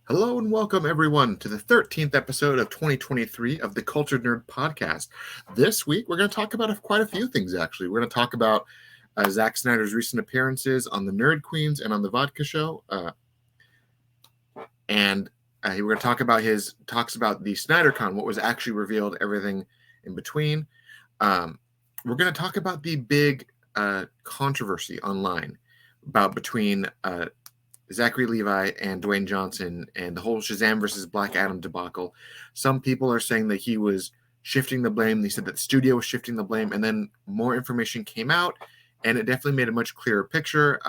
Hello and welcome everyone to the 13th episode of 2023 of the Cultured Nerd Podcast. This week we're going to talk about quite a few things actually. We're going to talk about Zack Snyder's recent appearances on the Nerd Queens and on the Vodka Show. And we're going to talk about his talks about the Snydercon, what was actually revealed, everything in between. We're going to talk about the big controversy online between Zachary Levi and Dwayne Johnson and the whole Shazam Vs Black Adam debacle. Some people are saying that he was shifting the blame. They said that the studio was shifting the blame, and then more information came out, and it definitely made a much clearer picture.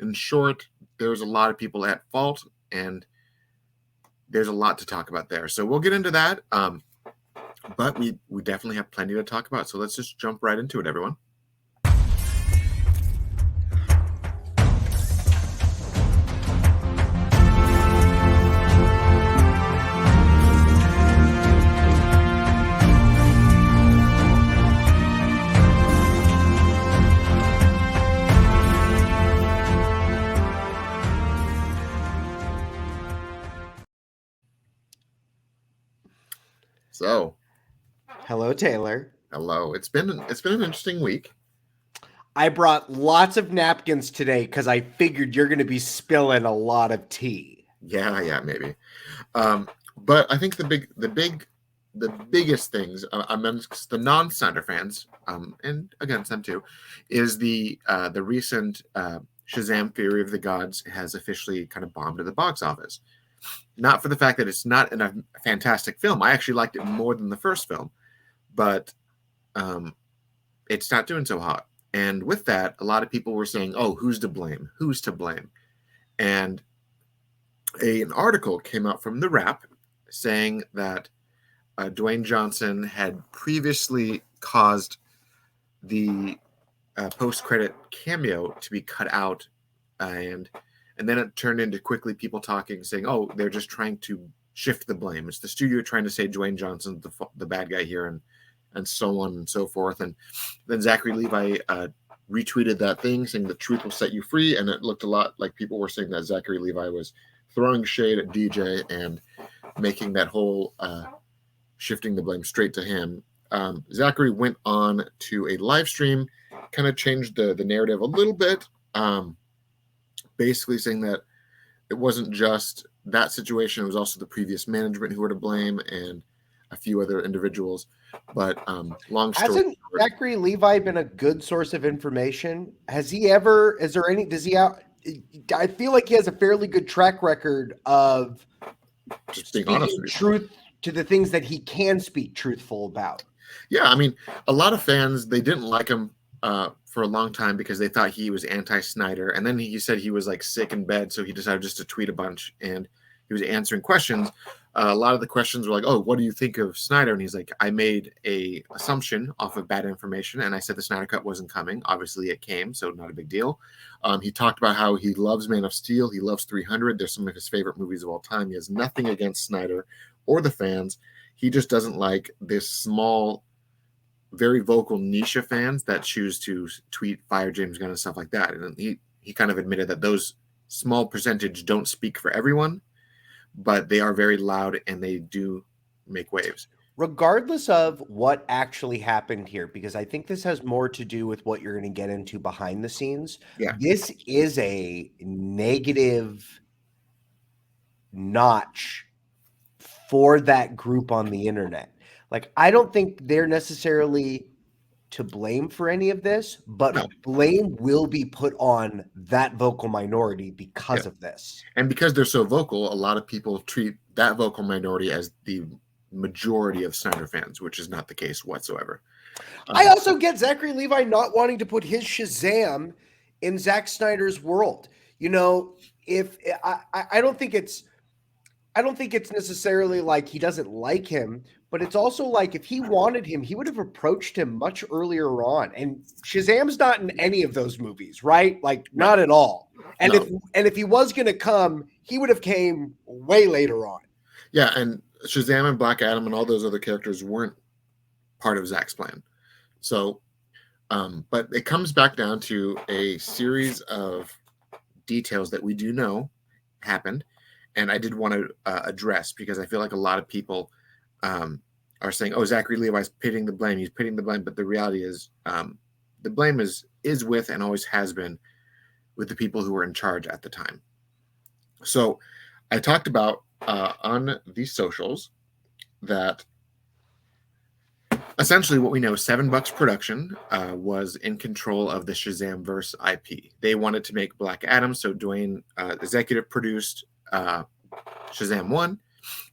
In short, there's a lot of people at fault, and there's a lot to talk about there. So we'll get into that, but we definitely have plenty to talk about. So let's just jump right into it, everyone. So, hello, Taylor. Hello. It's been an interesting week. I brought lots of napkins today because I figured you're going to be spilling a lot of tea. Yeah, maybe. But I think the biggest things amongst the non-Snyder fans, and against them too, is the recent Shazam: Fury of the Gods has officially kind of bombed at the box office. Not for the fact that it's not a fantastic film. I actually liked it more than the first film, but it's not doing so hot. And with that, a lot of people were saying, "Oh, who's to blame? Who's to blame?" And an article came out from The Wrap saying that Dwayne Johnson had previously caused the post-credit cameo to be cut out, and then it turned into quickly people talking, saying, "Oh, they're just trying to shift the blame. It's the studio trying to say Dwayne Johnson's the bad guy here," and so on and so forth. And then Zachary Levi retweeted that thing, saying the truth will set you free, and it looked a lot like people were saying that Zachary Levi was throwing shade at DJ and making that whole shifting the blame straight to him. Zachary went on to a live stream, kind of changed the narrative a little bit, basically saying that it wasn't just that situation, it was also the previous management who were to blame and a few other individuals. But long story Hasn't short, Zachary Levi been a good source of information? Has he ever, is there any, does he have, I feel like he has a fairly good track record of just being honest with you. Truth to the things that he can speak truthful about. Yeah, I mean, a lot of fans, they didn't like him for a long time because they thought he was anti-Snyder. And then he said he was like sick in bed, so he decided just to tweet a bunch, and he was answering questions. A lot of the questions were like, "Oh, what do you think of Snyder?" And he's like, "I made a assumption off of bad information, and I said the Snyder Cut wasn't coming. Obviously, it came, so not a big deal." He talked about how he loves Man of Steel. He loves 300. They're some of his favorite movies of all time. He has nothing against Snyder or the fans. He just doesn't like this small, very vocal niche of fans that choose to tweet fire James Gunn and stuff like that. And he kind of admitted that those small percentage don't speak for everyone, but they are very loud and they do make waves. Regardless of what actually happened here, because I think this has more to do with what you're going to get into behind the scenes. Yeah. This is a negative notch for that group on the internet. Like, I don't think they're necessarily to blame for any of this, but No. blame will be put on that vocal minority because of this. And because they're so vocal, a lot of people treat that vocal minority as the majority of Snyder fans, which is not the case whatsoever. I also get Zachary Levi not wanting to put his Shazam in Zack Snyder's world. You know, if I don't think it's necessarily like he doesn't like him, but it's also like if he wanted him, he would have approached him much earlier on. And Shazam's not in any of those movies, right? Like not at all. And No. if he was going to come, he would have came way later on. Yeah, and Shazam and Black Adam and all those other characters weren't part of Zack's plan. So, but it comes back down to a series of details that we do know happened, and I did want to address, because I feel like a lot of people are saying, "Oh, Zachary Levi's pitting the blame. He's pitting the blame," but the reality is, the blame is with and always has been with the people who were in charge at the time. So, I talked about on these socials that essentially what we know, $7 Production was in control of the Shazam verse IP. They wanted to make Black Adam, so Dwayne executive produced Shazam 1.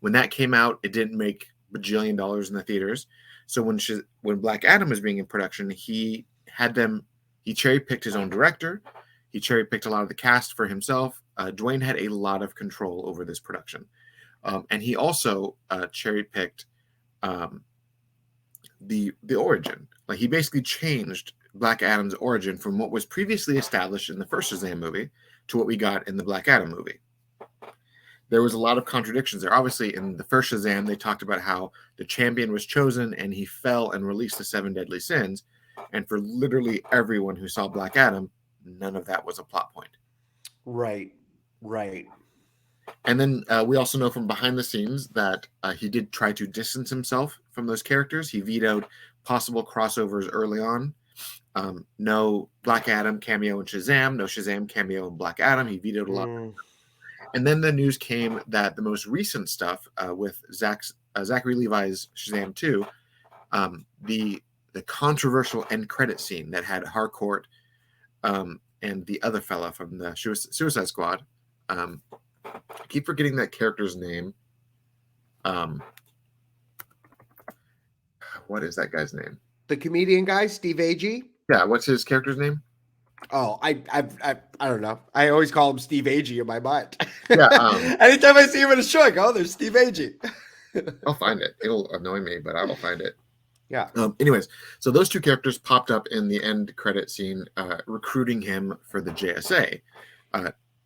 When that came out, it didn't make bajillion dollars in the theaters. So when Black Adam was being in production, he cherry-picked his own director. He cherry-picked a lot of the cast for himself. Dwayne had a lot of control over this production. And he also cherry-picked the origin. Like, he basically changed Black Adam's origin from what was previously established in the first Shazam movie to what we got in the Black Adam movie. There was a lot of contradictions there. Obviously, in the first Shazam, they talked about how the champion was chosen and he fell and released the 7 deadly sins. And for literally everyone who saw Black Adam, none of that was a plot point. Right. And then we also know from behind the scenes that he did try to distance himself from those characters. He vetoed possible crossovers early on. No Black Adam cameo in Shazam, no Shazam cameo in Black Adam. He vetoed a lot. And then the news came that the most recent stuff with Zachary Levi's Shazam 2, the controversial end credit scene that had Harcourt and the other fella from the Suicide Squad. I keep forgetting that character's name. What is that guy's name? The comedian guy, Steve Agee? Yeah, what's his character's name? Oh, I don't know. I always call him Steve Agee in my mind. Yeah. Anytime I see him in a show, I go, "Oh, there's Steve Agee." I'll find it. It'll annoy me, but I will find it. Yeah. Anyways, so those two characters popped up in the end credit scene, recruiting him for the JSA.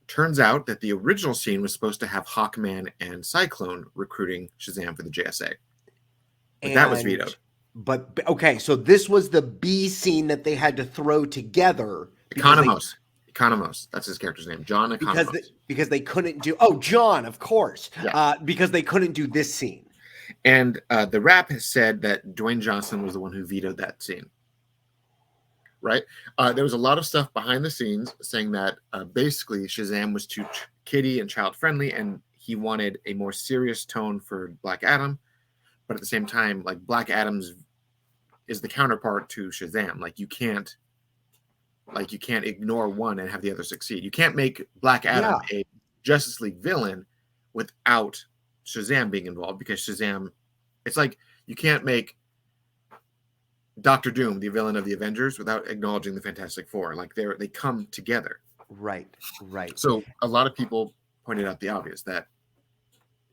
Turns out that the original scene was supposed to have Hawkman and Cyclone recruiting Shazam for the JSA. But that was vetoed. But okay, so this was the B scene that they had to throw together. Economos. That's his character's name. John Economos. Because they couldn't do... John, of course. Yeah. Because they couldn't do this scene. And the rap has said that Dwayne Johnson was the one who vetoed that scene. Right? There was a lot of stuff behind the scenes saying that basically Shazam was too kiddie and child-friendly, and he wanted a more serious tone for Black Adam. But at the same time, like, Black Adam's is the counterpart to Shazam. Like, you can't ignore one and have the other succeed. You can't make Black Adam a Justice League villain without Shazam being involved, because Shazam, it's like you can't make Doctor Doom the villain of the Avengers without acknowledging the Fantastic Four. Like, they come together. Right. So a lot of people pointed out the obvious, that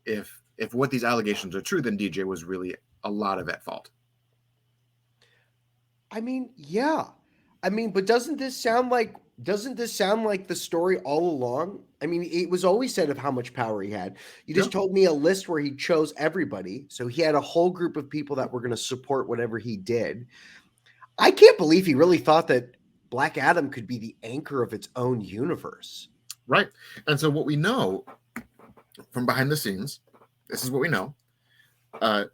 if what these allegations are true, then DJ was really a lot of at fault. I mean, yeah. I mean, but doesn't this sound like the story all along? I mean, it was always said of how much power he had. You just told me a list where he chose everybody. So he had a whole group of people that were going to support whatever he did. I can't believe he really thought that Black Adam could be the anchor of its own universe. Right. And so what we know from behind the scenes, this is what we know. $7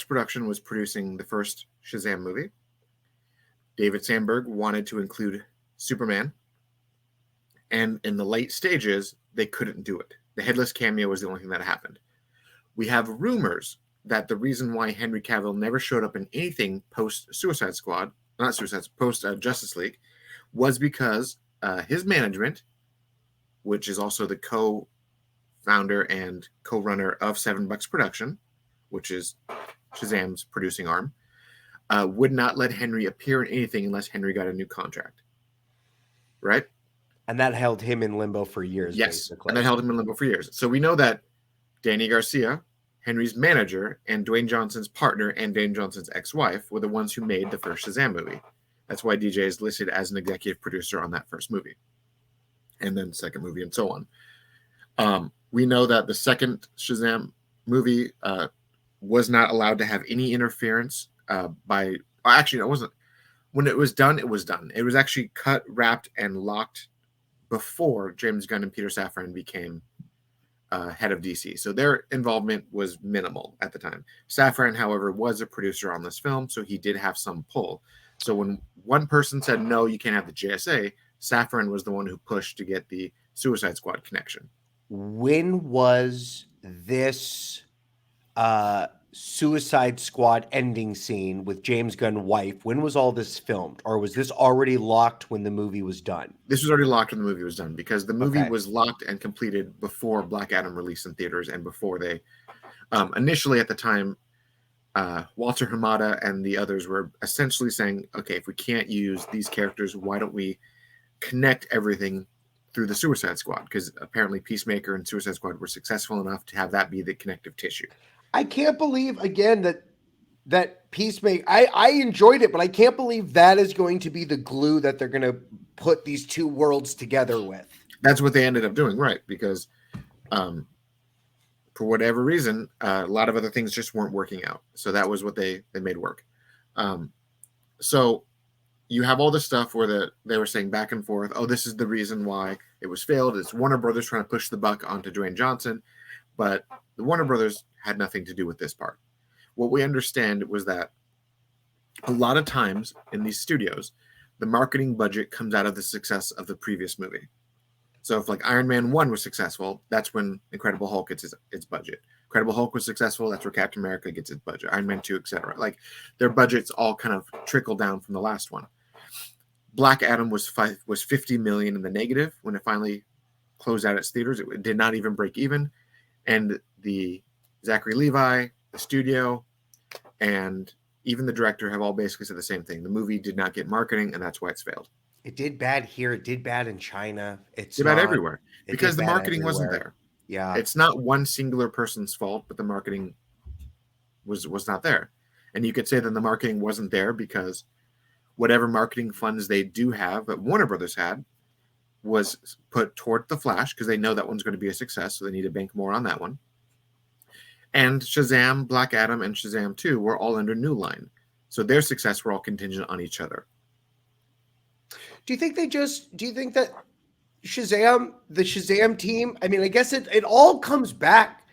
Production was producing the first Shazam movie. David Sandberg wanted to include Superman. And in the late stages, they couldn't do it. The headless cameo was the only thing that happened. We have rumors that the reason why Henry Cavill never showed up in anything post Justice League, was because his management, which is also the co-founder and co-runner of $7 Production, which is Shazam's producing arm, would not let Henry appear in anything unless Henry got a new contract. Right? And that held him in limbo for years. Yes, basically. And that held him in limbo for years. So we know that Danny Garcia, Henry's manager, and Dwayne Johnson's partner and Dwayne Johnson's ex-wife were the ones who made the first Shazam movie. That's why DJ is listed as an executive producer on that first movie. And then second movie and so on. We know that the second Shazam movie was not allowed to have any interference actually, it wasn't. When it was done, it was done. It was actually cut, wrapped, and locked before James Gunn and Peter Safran became head of DC. So their involvement was minimal at the time. Safran, however, was a producer on this film, so he did have some pull. So when one person said, no, you can't have the JSA, Safran was the one who pushed to get the Suicide Squad connection. When was this Suicide Squad ending scene with James Gunn's wife? When was all this filmed? Or was this already locked when the movie was done? This was already locked when the movie was done, because the movie was locked and completed before Black Adam released in theaters, and before they initially at the time, Walter Hamada and the others were essentially saying, okay, if we can't use these characters, why don't we connect everything through the Suicide Squad? Because apparently Peacemaker and Suicide Squad were successful enough to have that be the connective tissue. I can't believe, again, that Peacemaker, I enjoyed it, but I can't believe that is going to be the glue that they're going to put these two worlds together with. That's what they ended up doing, right? Because for whatever reason, a lot of other things just weren't working out. So that was what they made work. So you have all this stuff where they were saying back and forth, oh, this is the reason why it was failed. It's Warner Brothers trying to push the buck onto Dwayne Johnson. But the Warner Brothers had nothing to do with this part. What we understand was that a lot of times in these studios, the marketing budget comes out of the success of the previous movie. So if like Iron Man 1 was successful, that's when Incredible Hulk gets its budget. Incredible Hulk was successful, that's where Captain America gets its budget. Iron Man 2, etc. Like their budgets all kind of trickle down from the last one. Black Adam was 50 million in the negative when it finally closed out its theaters. It did not even break even. And the Zachary Levi, the studio, and even the director have all basically said the same thing. The movie did not get marketing, and that's why it's failed. It did bad here. It did bad in China. It did bad everywhere because the marketing wasn't there. Yeah, it's not one singular person's fault, but the marketing was not there. And you could say that the marketing wasn't there because whatever marketing funds they do have, that Warner Brothers had, was put toward The Flash because they know that one's going to be a success, so they need to bank more on that one. And Shazam, Black Adam, and Shazam 2 were all under New Line. So their success were all contingent on each other. Do you think that the Shazam team, I mean, I guess it all comes back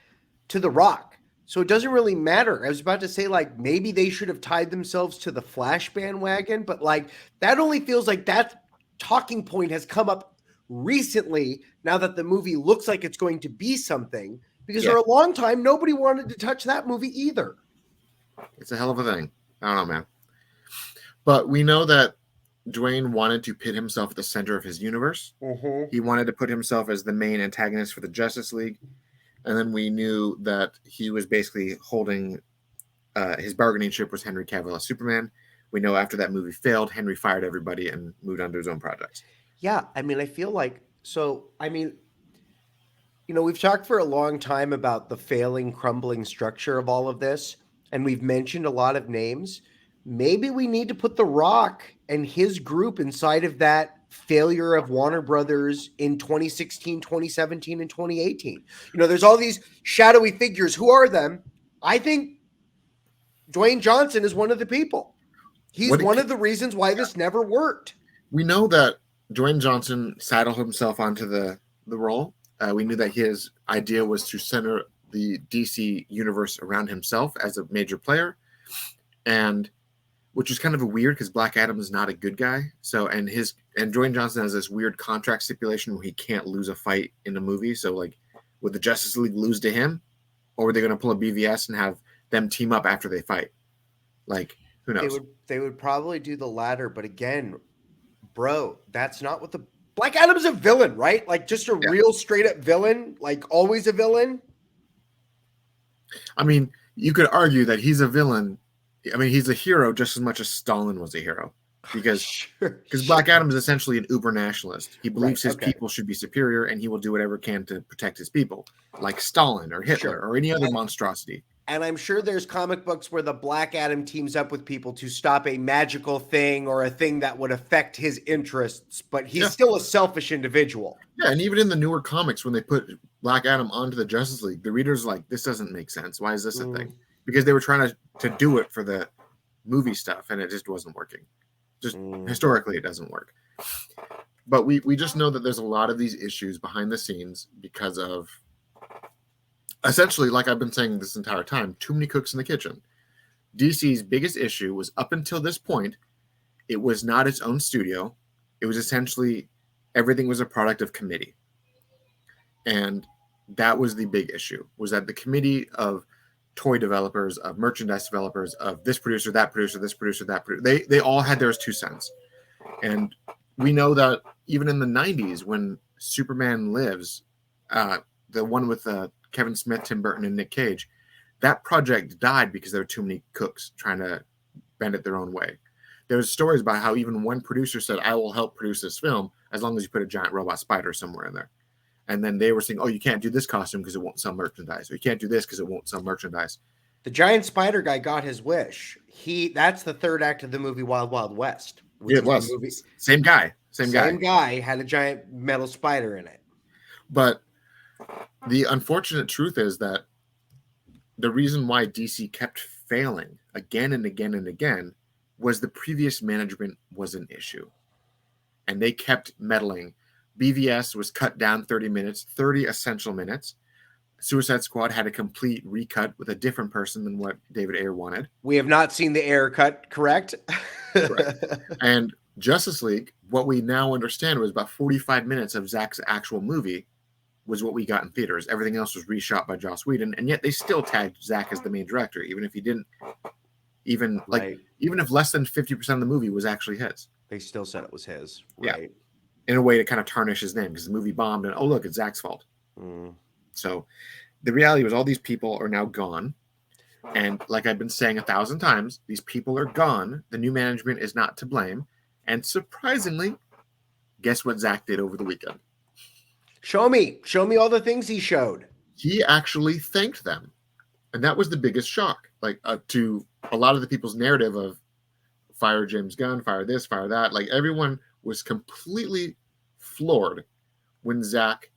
to The Rock. So it doesn't really matter. I was about to say, like, maybe they should have tied themselves to the Flash bandwagon, but like that only feels like that talking point has come up recently now that the movie looks like it's going to be something, because for a long time, nobody wanted to touch that movie either. It's a hell of a thing. I don't know, man. But we know that Dwayne wanted to pit himself at the center of his universe. Mm-hmm. He wanted to put himself as the main antagonist for the Justice League. And then we knew that he was basically holding his bargaining chip was Henry Cavill as Superman. We know after that movie failed, Henry fired everybody and moved on to his own projects. Yeah, I mean, I feel like, we've talked for a long time about the failing, crumbling structure of all of this, and we've mentioned a lot of names. Maybe we need to put The Rock and his group inside of that failure of Warner Brothers in 2016, 2017, and 2018. There's all these shadowy figures. Who are them? I think Dwayne Johnson is one of the people. He's one of the reasons why this never worked. We know that Dwayne Johnson saddled himself onto the role. We knew that his idea was to center the DC universe around himself as a major player, and which is kind of weird because Black Adam is not a good guy. So and Dwayne Johnson has this weird contract stipulation where he can't lose a fight in a movie. So like, would the Justice League lose to him, or were they going to pull a BVS and have them team up after they fight? Like, who knows? They would probably do the latter, but again, bro, that's not what Black Adam's a villain, right? Like just a real straight up villain, like always a villain. I mean, you could argue that he's a villain. I mean, he's a hero just as much as Stalin was a hero, because Black Adam is essentially an uber nationalist. He believes his people should be superior, and he will do whatever can to protect his people, like Stalin or Hitler or any other monstrosity. And I'm sure there's comic books where the Black Adam teams up with people to stop a magical thing or a thing that would affect his interests, but he's still a selfish individual. Yeah, and even in the newer comics, when they put Black Adam onto the Justice League, the reader's like, this doesn't make sense. Why is this a thing? Because they were trying to do it for the movie stuff, and it just wasn't working. Just historically, it doesn't work. But we just know that there's a lot of these issues behind the scenes because of, essentially, like I've been saying this entire time, too many cooks in the kitchen. DC's biggest issue was, up until this point, it was not its own studio. It was essentially, everything was a product of committee. And that was the big issue, was that the committee of toy developers, of merchandise developers, of this producer, that producer, this producer, that producer, they all had their 2 cents. And we know that even in the 90s, when Superman Lives, the one with Kevin Smith, Tim Burton, and Nick Cage, that project died because there were too many cooks trying to bend it their own way. There's stories about how even one producer said, I will help produce this film as long as you put a giant robot spider somewhere in there. And then they were saying, oh, you can't do this costume because it won't sell merchandise. Or you can't do this because it won't sell merchandise. The giant spider guy got his wish. That's the third act of the movie Wild Wild West. It was. Same guy. Same guy had a giant metal spider in it. But the unfortunate truth is that the reason why DC kept failing again and again and again was the previous management was an issue. And they kept meddling. BVS was cut down 30 minutes, 30 essential minutes. Suicide Squad had a complete recut with a different person than what David Ayer wanted. We have not seen the Ayer cut, correct? Correct. And Justice League, what we now understand was about 45 minutes of Zack's actual movie was what we got in theaters. Everything else was reshot by Joss Whedon, and yet they still tagged Zack as the main director, even if he didn't, even if less than 50% of the movie was actually his. They still said it was his, right? Yeah. In a way to kind of tarnish his name, because the movie bombed, and oh look, it's Zack's fault. So the reality was all these people are now gone. And like I've been saying 1,000 times, these people are gone. The new management is not to blame. And surprisingly, guess what Zack did over the weekend? Show me all the things he showed. He actually thanked them. And that was the biggest shock. Like to a lot of the people's narrative of fire James Gunn, fire this, fire that. Like everyone was completely floored when Zack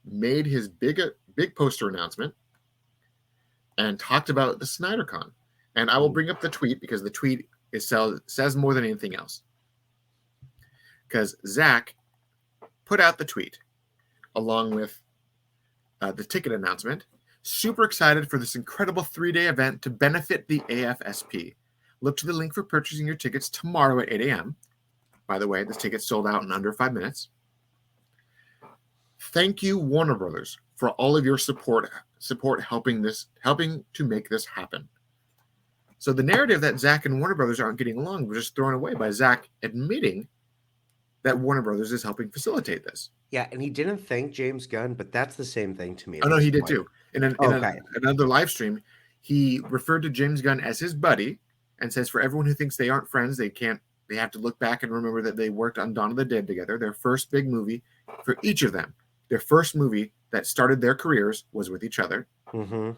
made his big poster announcement and talked about the Snydercon. And I will bring up the tweet because the tweet says more than anything else. Because Zack put out the tweet along with the ticket announcement. Super excited for this incredible 3-day event to benefit the AFSP. Look to the link for purchasing your tickets tomorrow at 8 a.m. By the way, this ticket sold out in under 5 minutes. Thank you, Warner Brothers, for all of your support helping to make this happen. So the narrative that Zack and Warner Brothers aren't getting along was just thrown away by Zack admitting that Warner Brothers is helping facilitate this. Yeah, and he didn't thank James Gunn, but that's the same thing to me. Oh no, he did too. In another live stream, he referred to James Gunn as his buddy and says, for everyone who thinks they aren't friends, they have to look back and remember that they worked on Dawn of the Dead together, their first big movie for each of them. Their first movie that started their careers was with each other. Mm-hmm.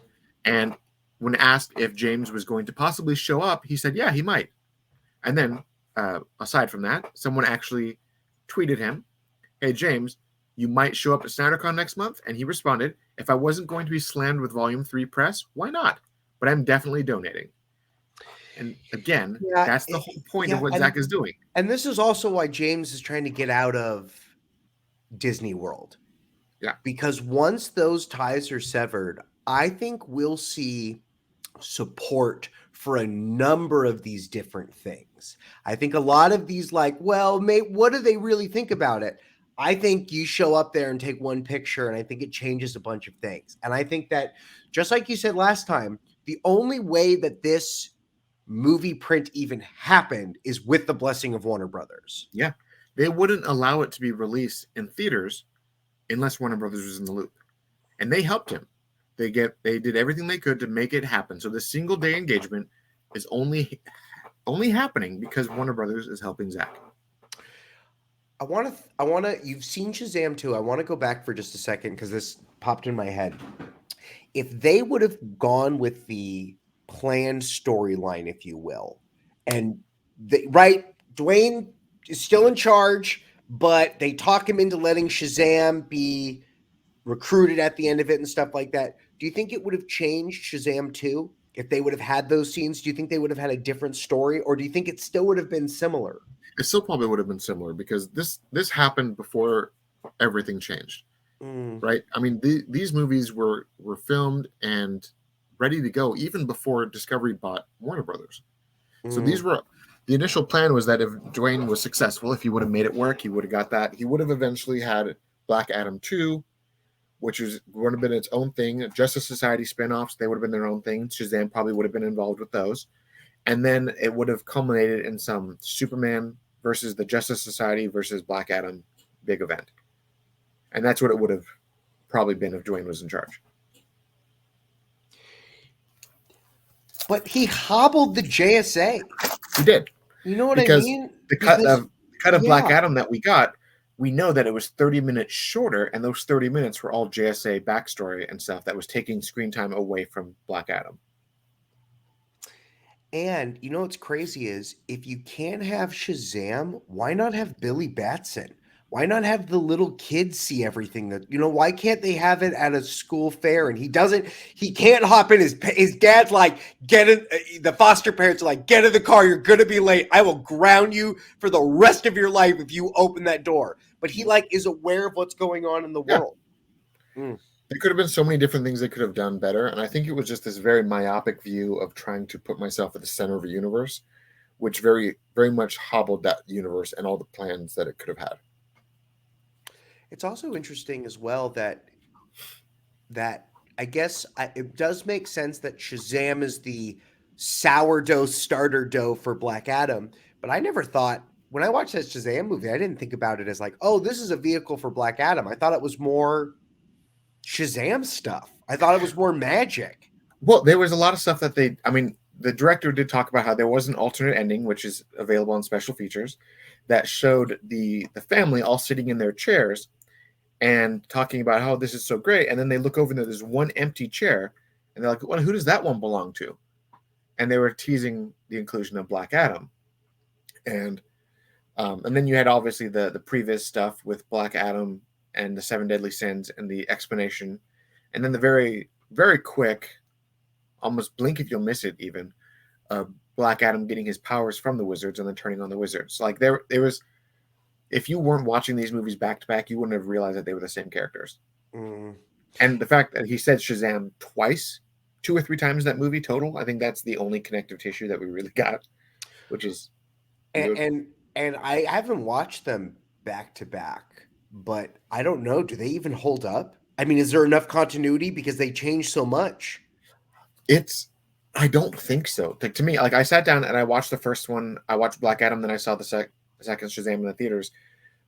And when asked if James was going to possibly show up, he said, yeah, he might. And then, aside from that, someone actually tweeted him, hey, James, you might show up at Snydercon next month. And he responded, if I wasn't going to be slammed with Volume 3 press, why not? But I'm definitely donating. And again, that's the whole point of what Zack is doing. And this is also why James is trying to get out of Disney World. Yeah. Because once those ties are severed, I think we'll see support for a number of these different things. I think a lot of these what do they really think about it? I think you show up there and take one picture, and I think it changes a bunch of things. And I think that, just like you said last time, the only way that this movie print even happened is with the blessing of Warner Brothers. Yeah. They wouldn't allow it to be released in theaters unless Warner Brothers was in the loop. And they helped him. They did everything they could to make it happen. So the single day engagement is only happening because Warner Brothers is helping Zack. I want to, you've seen Shazam 2. I want to go back for just a second because this popped in my head. If they would have gone with the planned storyline, if you will, and Dwayne is still in charge, but they talk him into letting Shazam be recruited at the end of it and stuff like that. Do you think it would have changed Shazam 2 if they would have had those scenes? Do you think they would have had a different story, or do you think it still would have been similar? It still probably would have been similar because this happened before everything changed, right? I mean, these movies were filmed and ready to go even before Discovery bought Warner Brothers. So these were the initial plan was that if Dwayne was successful, if he would have made it work, he would have got that. He would have eventually had Black Adam 2, which would have been its own thing. Justice Society spin-offs, they would have been their own thing. Shazam probably would have been involved with those. And then it would have culminated in some Superman versus the Justice Society versus Black Adam big event. And that's what it would have probably been if Dwayne was in charge. But he hobbled the JSA. He did. You know what because I mean? The cut of Black Adam that we got, we know that it was 30 minutes shorter, and those 30 minutes were all JSA backstory and stuff that was taking screen time away from Black Adam. And you know what's crazy is if you can't have Shazam, why not have Billy Batson? Why not have the little kids see everything that, why can't they have it at a school fair? And he can't hop in. His dad's like, get in. The foster parents are like, get in the car. You're going to be late. I will ground you for the rest of your life if you open that door. But he is aware of what's going on in the world. There could have been so many different things they could have done better. And I think it was just this very myopic view of trying to put myself at the center of a universe, which very, very much hobbled that universe and all the plans that it could have had. It's also interesting as well that I guess it does make sense that Shazam is the sourdough starter dough for Black Adam. But I never thought, when I watched that Shazam movie, I didn't think about it as like, oh, this is a vehicle for Black Adam. I thought it was more Shazam stuff. I thought it was more magic. Well, there was a lot of stuff that the director did talk about how there was an alternate ending, which is available on special features, that showed the family all sitting in their chairs and talking about how this is so great. And then they look over and there's one empty chair and they're like, well, who does that one belong to? And they were teasing the inclusion of Black Adam. And then you had obviously the previous stuff with Black Adam and the 7 Deadly Sins and the explanation. And then the very, very quick, almost blink if you'll miss it even, Black Adam getting his powers from the wizards and then turning on the wizards. Like there was, if you weren't watching these movies back to back, you wouldn't have realized that they were the same characters. And the fact that he said Shazam twice, 2 or 3 times in that movie total, I think that's the only connective tissue that we really got, which is and I haven't watched them back to back, but I don't know. Do they even hold up? I mean, is there enough continuity because they changed so much? I don't think so. To me, I sat down and I watched the first one. I watched Black Adam, then I saw the second Shazam in the theaters.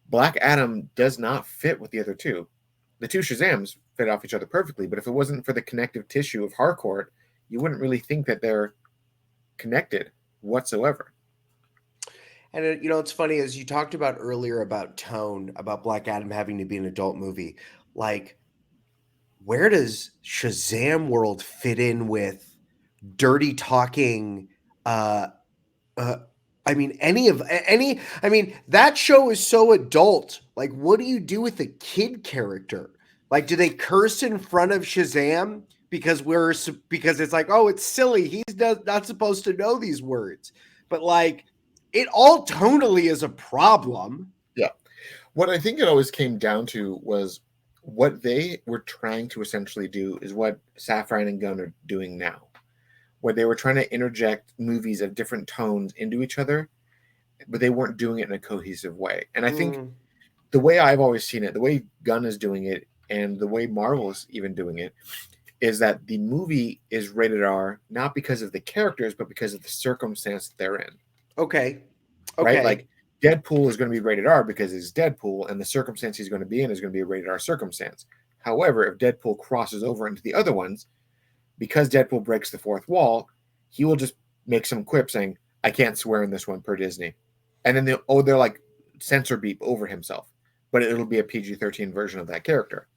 Black Adam does not fit with the other two. The two Shazams fit off each other perfectly, but if it wasn't for the connective tissue of Harcourt, you wouldn't really think that they're connected whatsoever. And it's funny, as you talked about earlier about tone, about Black Adam having to be an adult movie, where does Shazam World fit in with dirty talking? That show is so adult. What do you do with a kid character? Do they curse in front of Shazam because it's like, oh, it's silly. He's not supposed to know these words, but it all tonally is a problem. Yeah. What I think it always came down to was what they were trying to essentially do is what Safran and Gunn are doing now, where they were trying to interject movies of different tones into each other, but they weren't doing it in a cohesive way. And I think the way I've always seen it, the way Gunn is doing it, and the way Marvel is even doing it, is that the movie is rated R, not because of the characters, but because of the circumstance that they're in. Okay. Right? Deadpool is going to be rated R because it's Deadpool, and the circumstance he's going to be in is going to be a rated R circumstance. However, if Deadpool crosses over into the other ones, because Deadpool breaks the fourth wall, he will just make some quip saying, I can't swear in this one per Disney. And then they're like censor beep over himself. But it'll be a PG-13 version of that character.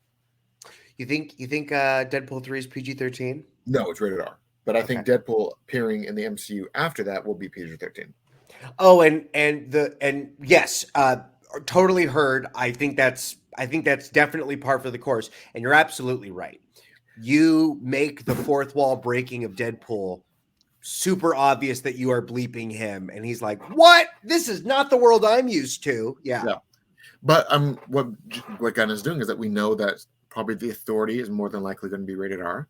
You think Deadpool 3 is PG-13? No, it's rated R. But I think Deadpool appearing in the MCU after that will be PG-13. Oh, and yes, totally heard. I think that's definitely par for the course. And you're absolutely right. You make the fourth wall breaking of Deadpool super obvious that you are bleeping him, and he's like, "What? This is not the world I'm used to." Yeah. But what Gunn is doing is that we know that probably the Authority is more than likely going to be rated R.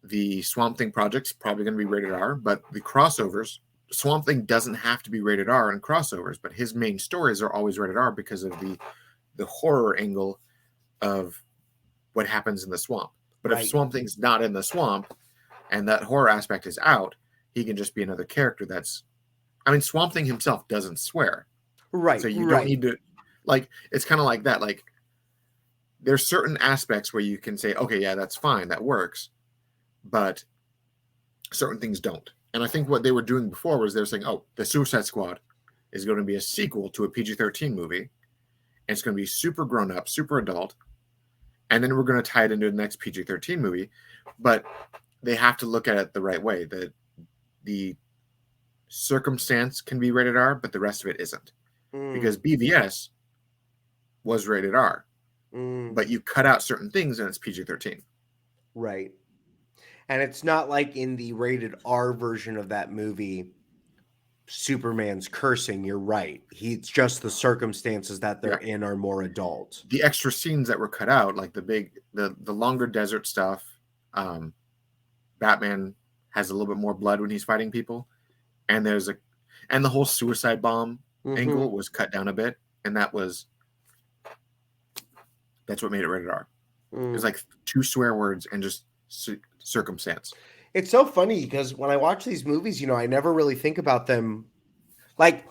The Swamp Thing project's probably going to be rated R, but the crossovers, Swamp Thing doesn't have to be rated R in crossovers, but his main stories are always rated R because of the horror angle of what happens in the swamp. But if Swamp Thing's not in the swamp and that horror aspect is out, he can just be another character that's, I mean, Swamp Thing himself doesn't swear. Right. So you don't need to, like, it's kind of like that. Like, there's certain aspects where you can say, okay, yeah, that's fine, that works, but certain things don't. And I think what they were doing before was they were saying, oh, the Suicide Squad is going to be a sequel to a PG-13 movie, and it's going to be super grown up, super adult, and then we're going to tie it into the next PG-13 movie. But they have to look at it the right way. That the circumstance can be rated R, but the rest of it isn't. Because BVS was rated R, but you cut out certain things and it's PG-13. Right. And it's not like in the rated R version of that movie, Superman's cursing. You're right. It's just the circumstances that they're in are more adult. The extra scenes that were cut out, like the longer desert stuff, Batman has a little bit more blood when he's fighting people, and the whole suicide bomb angle was cut down a bit, and that's what made it rated R. It was like 2 swear words and just circumstance. It's so funny because when I watch these movies, I never really think about them. Like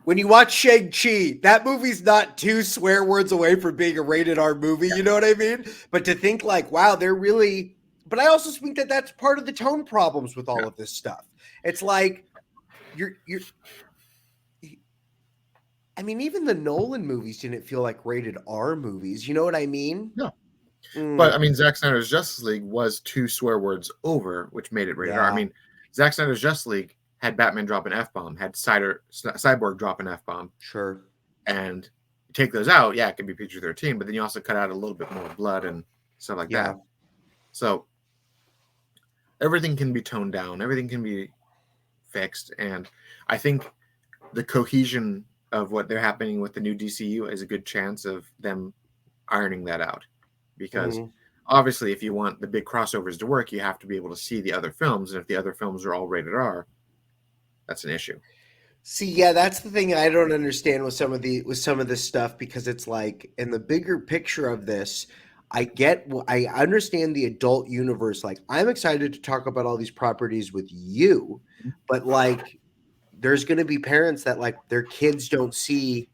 when you watch Shang-Chi, that movie's not 2 swear words away from being a rated R movie. You know what I mean? But to think like, wow, they're really. But I also think that that's part of the tone problems with all of this stuff. It's like you're. I mean, even the Nolan movies didn't feel like rated R movies. You know what I mean? No. But I mean, Zack Snyder's Justice League was 2 swear words over, which made it rated R. I mean, Zack Snyder's Justice League had Batman drop an F-bomb, had Cyborg drop an F-bomb. Sure. And you take those out, it could be PG-13, but then you also cut out a little bit more blood and stuff like that. So everything can be toned down, everything can be fixed, and I think the cohesion of what they're happening with the new DCU is a good chance of them ironing that out. Because obviously, if you want the big crossovers to work, you have to be able to see the other films. And if the other films are all rated R, that's an issue. See, that's the thing I don't understand with some of this stuff, because it's like in the bigger picture of this, I understand the adult universe. Like, I'm excited to talk about all these properties with you, but like, there's going to be parents that like their kids don't see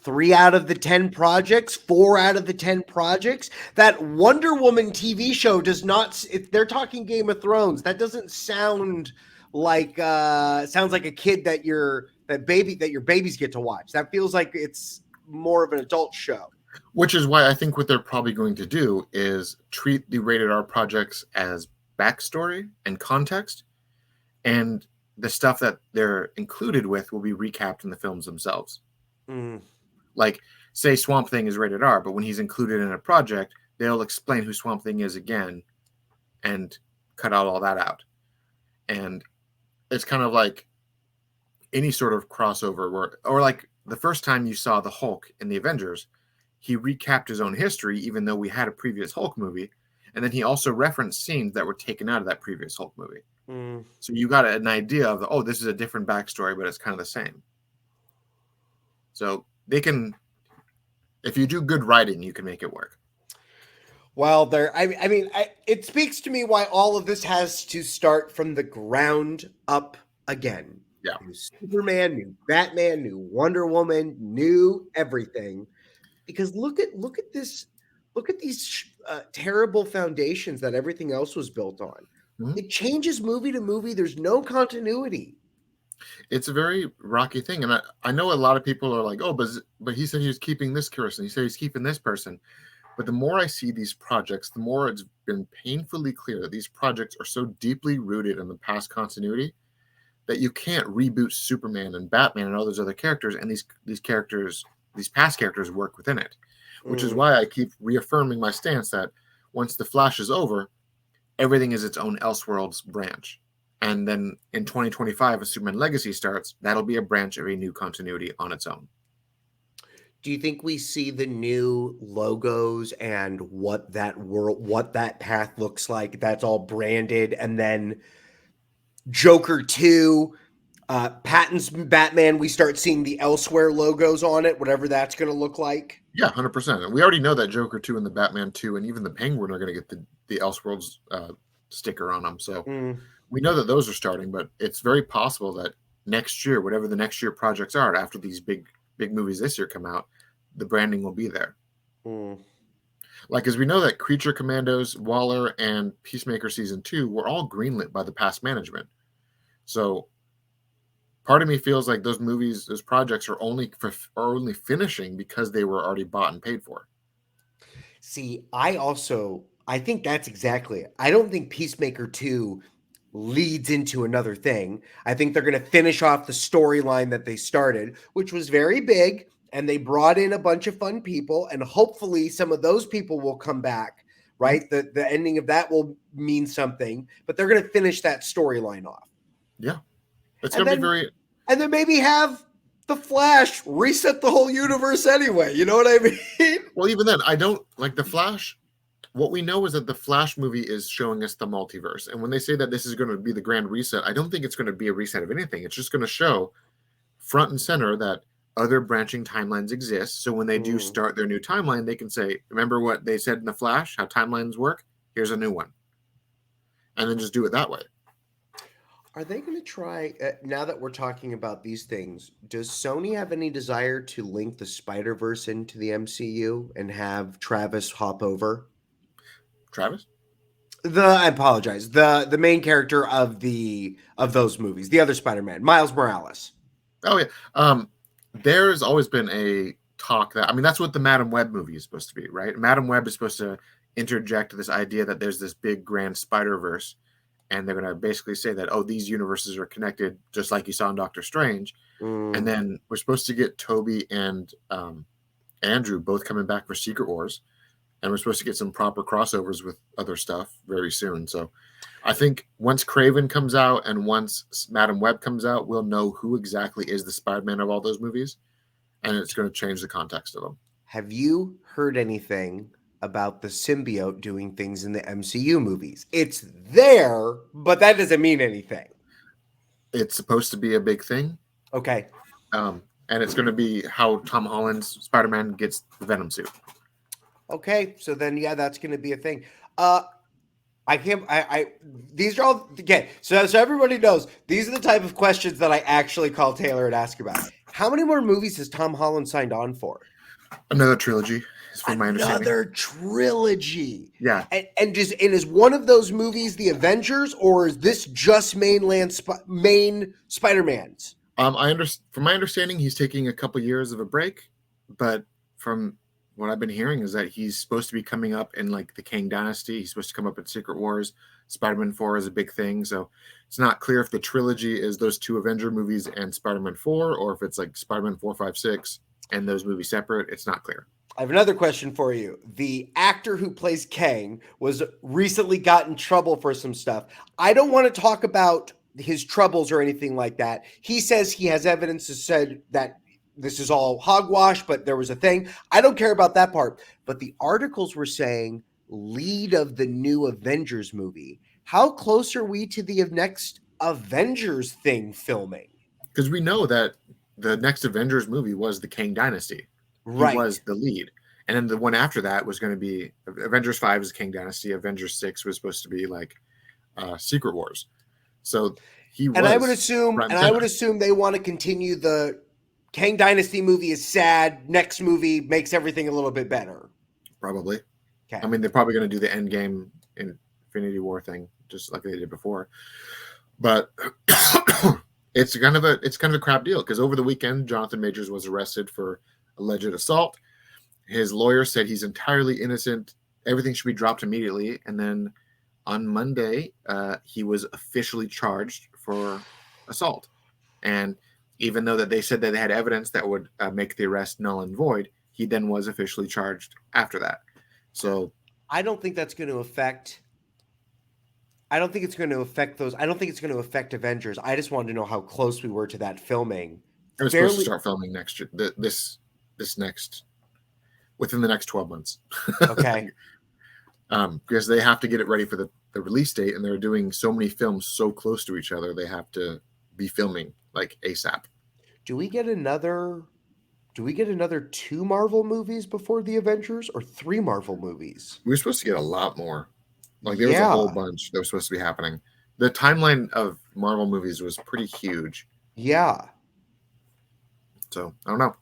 3 out of the 10 projects, 4 out of the 10 projects. That Wonder Woman TV show does not. If they're talking Game of Thrones, that doesn't sound like sounds like a kid that your babies get to watch. That feels like it's more of an adult show. Which is why I think what they're probably going to do is treat the rated R projects as backstory and context, and the stuff that they're included with will be recapped in the films themselves. Like, say Swamp Thing is rated R, but when he's included in a project, they'll explain who Swamp Thing is again and cut out all that out. And it's kind of like any sort of crossover or like the first time you saw the Hulk in the Avengers, he recapped his own history, even though we had a previous Hulk movie. And then he also referenced scenes that were taken out of that previous Hulk movie. So you got an idea of, this is a different backstory, but it's kind of the same. So they can, if you do good writing, you can make it work. Well, it speaks to me why all of this has to start from the ground up again. Yeah. New Superman, new Batman, new Wonder Woman, new everything. Because look at this. Look at these terrible foundations that everything else was built on. It changes movie to movie. There's no continuity. It's a very rocky thing. And I know a lot of people are like, but he said he was keeping this person. He said he's keeping this person. But the more I see these projects, the more it's been painfully clear that these projects are so deeply rooted in the past continuity that you can't reboot Superman and Batman and all those other characters, and these past characters work within it. Which is why I keep reaffirming my stance that once The Flash is over, everything is its own Elseworlds branch. And then in 2025, as Superman Legacy starts, that'll be a branch of a new continuity on its own. Do you think we see the new logos and what that path looks like? That's all branded, and then Joker 2, Pattin's Batman, we start seeing the Elsewhere logos on it, whatever that's going to look like. Yeah, 100%. And we already know that Joker 2 and the Batman 2 and even the Penguin are going to get the Elseworlds sticker on them. So we know that those are starting, but it's very possible that next year, whatever the next year projects are, after these big movies this year come out, the branding will be there. Like, as we know that Creature Commandos, Waller, and Peacemaker Season 2 were all greenlit by the past management. So part of me feels like those movies, those projects are only finishing because they were already bought and paid for. See, I think that's exactly it. I don't think Peacemaker 2 leads into another thing. I think they're going to finish off the storyline that they started, which was very big, and they brought in a bunch of fun people, and hopefully some of those people will come back, right? The ending of that will mean something, but they're going to finish that storyline off. Yeah. It's going to be very... And then maybe have the Flash reset the whole universe anyway. You know what I mean? Well, even then, I don't... Like, the Flash... What we know is that the Flash movie is showing us the multiverse. And when they say that this is going to be the grand reset, I don't think it's going to be a reset of anything. It's just going to show front and center that other branching timelines exist. So when they do start their new timeline, they can say, remember what they said in the Flash, how timelines work? Here's a new one. And then just do it that way. Are they going to try, now that we're talking about these things, does Sony have any desire to link the Spider-Verse into the MCU and have Travis hop over? Travis? I apologize. The main character of those movies, the other Spider-Man, Miles Morales. Oh yeah. There's always been a talk that, I mean, that's what the Madam Web movie is supposed to be, right? Madam Web is supposed to interject this idea that there's this big grand Spider-Verse, and they're going to basically say that, oh, these universes are connected, just like you saw in Doctor Strange. And then we're supposed to get Toby and Andrew both coming back for Secret Wars. And we're supposed to get some proper crossovers with other stuff very soon. So I think once Craven comes out and once Madam Web comes out, we'll know who exactly is the Spider-Man of all those movies. And it's going to change the context of them. Have you heard anything about the symbiote doing things in the MCU movies? It's there, but that doesn't mean anything. It's supposed to be a big thing. Okay. And it's going to be how Tom Holland's Spider-Man gets the Venom suit. Okay, so then yeah, that's going to be a thing. These are all okay. So everybody knows these are the type of questions that I actually call Taylor and ask about. How many more movies has Tom Holland signed on for? Another trilogy, from my understanding. Another trilogy. Yeah. And is one of those movies the Avengers, or is this just main Spider-Man's? From my understanding, he's taking a couple years of a break, but from what I've been hearing is that he's supposed to be coming up in like the Kang Dynasty. He's supposed to come up in Secret Wars. Spider-Man 4 is a big thing. So it's not clear if the trilogy is those two Avenger movies and Spider-Man 4, or if it's like Spider-Man 4, 5, 6 and those movies separate. It's not clear. I have another question for you. The actor who plays Kang was recently got in trouble for some stuff. I don't want to talk about his troubles or anything like that. He says he has evidence that said that this is all hogwash, but there was a thing. I don't care about that part. But the articles were saying lead of the new Avengers movie. How close are we to the next Avengers thing filming? Because we know that the next Avengers movie was the Kang Dynasty. Right. He was the lead. And then the one after that was going to be Avengers 5 is Kang Dynasty. Avengers 6 was supposed to be like Secret Wars. So he was. And I would assume they want to continue the Kang Dynasty movie is sad. Next movie makes everything a little bit better. Probably. Okay. I mean, they're probably going to do the Endgame Infinity War thing, just like they did before. But it's kind of a crap deal because over the weekend, Jonathan Majors was arrested for alleged assault. His lawyer said he's entirely innocent. Everything should be dropped immediately. And then on Monday, he was officially charged for assault. And even though that they said that they had evidence that would make the arrest null and void, he then was officially charged after that. So I don't think that's going to affect I don't think it's going to affect those. I don't think it's going to affect Avengers. I just wanted to know how close we were to that filming. They're supposed to Fairly start filming next year. This next within the next 12 months. okay. Because they have to get it ready for the release date, and they're doing so many films so close to each other, they have to be filming like ASAP. Do we get another 2 Marvel movies before the Avengers or 3 Marvel movies? We were supposed to get a lot more. Like there was a whole Yeah. bunch that was supposed to be happening. The timeline of Marvel movies was pretty huge. Yeah. So I don't know.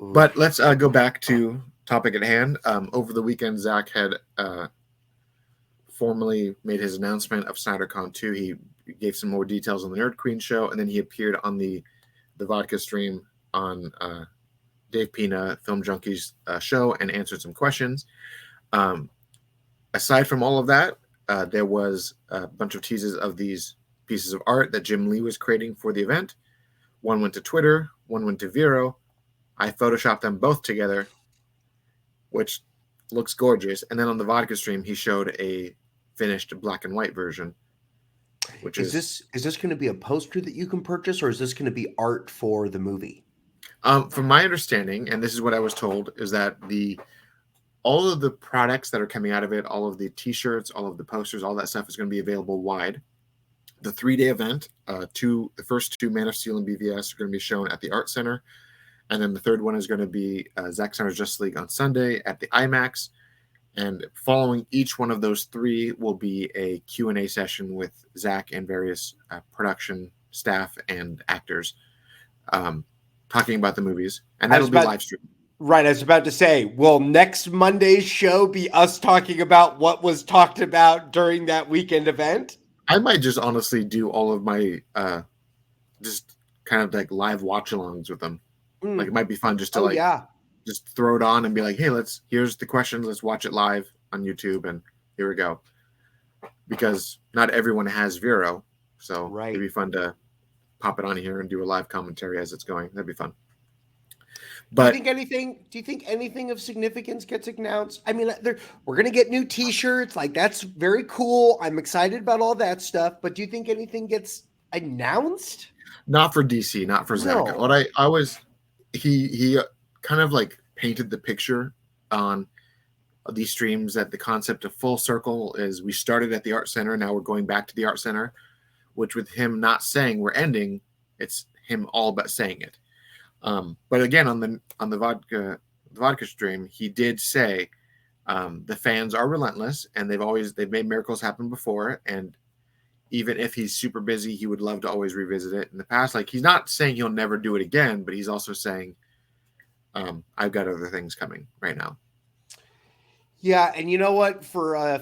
Oof. But let's go back to topic at hand. Over the weekend, Zach had formally made his announcement of Snydercon 2. He gave some more details on the Nerd Queen show, and then he appeared on the vodka stream on Dave Pina, Film Junkies show, and answered some questions. Aside from all of that, there was a bunch of teases of these pieces of art that Jim Lee was creating for the event. One went to Twitter, one went to Vero. I photoshopped them both together, which looks gorgeous. And then on the vodka stream, he showed a finished black and white version. Which is this going to be a poster that you can purchase, or is this going to be art for the movie? From my understanding, and this is what I was told, is that all of the products that are coming out of it, all of the T-shirts, all of the posters, all that stuff is going to be available wide. The 3-day event, the first 2 Man of Steel and BVS are going to be shown at the Art Center, and then the third one is going to be Zack Snyder's Justice League on Sunday at the IMAX. And following each one of those 3 will be a Q&A session with Zach and various production staff and actors talking about the movies, and that'll be live streamed. Right, I was about to say, will next Monday's show be us talking about what was talked about during that weekend event? I might just honestly do all of my just kind of like live watch-alongs with them. Like it might be fun just to just throw it on and be like, hey, here's the questions, let's watch it live on YouTube, and here we go. Because not everyone has Vero, so it'd be fun to pop it on here and do a live commentary as it's going. That'd be fun. But do you think anything of significance gets announced? I mean, we're going to get new T-shirts. Like, that's very cool. I'm excited about all that stuff. But do you think anything gets announced? Not for DC, not for Zach. No. What he kind of like painted the picture on these streams that the concept of full circle is we started at the Art Center, now we're going back to the Art Center, which with him not saying we're ending, it's him all but saying it. But again, on the vodka stream, he did say the fans are relentless, and they've made miracles happen before. And even if he's super busy, he would love to always revisit it in the past. Like he's not saying he'll never do it again, but he's also saying I've got other things coming right now. Yeah, and you know what? For